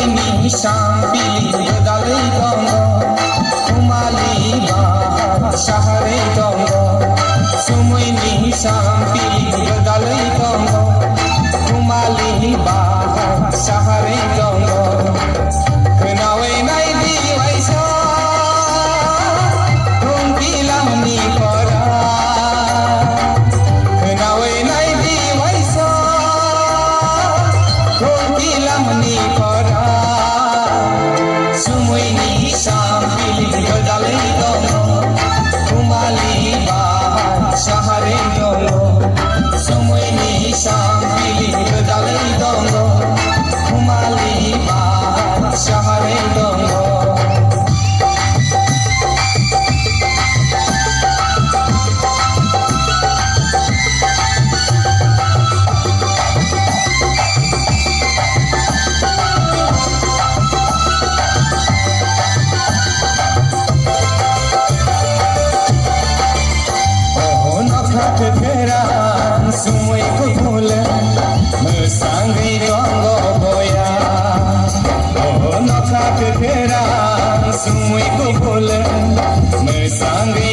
Sumaini Shampili Dalai Dongo Kumali Bahar Shahare Dongo Sumaini Shampili Dalai Dongo Kumali Bahar Shahare Dongo Kenawe Nai Diwaisa Rungkilam Ni Kora Kenawe Nai Diwaisa Rungkilam Ni Kora Sumaini Shampili Dalai Dongo Kumali Bahar Shahare Dongo Sumaini Shampili Dalai Dongo Kumali Bahar Shahare Dongo Keran sumui kukule Mesangi dongo boya Oh nota keran sumui kukule Mesangi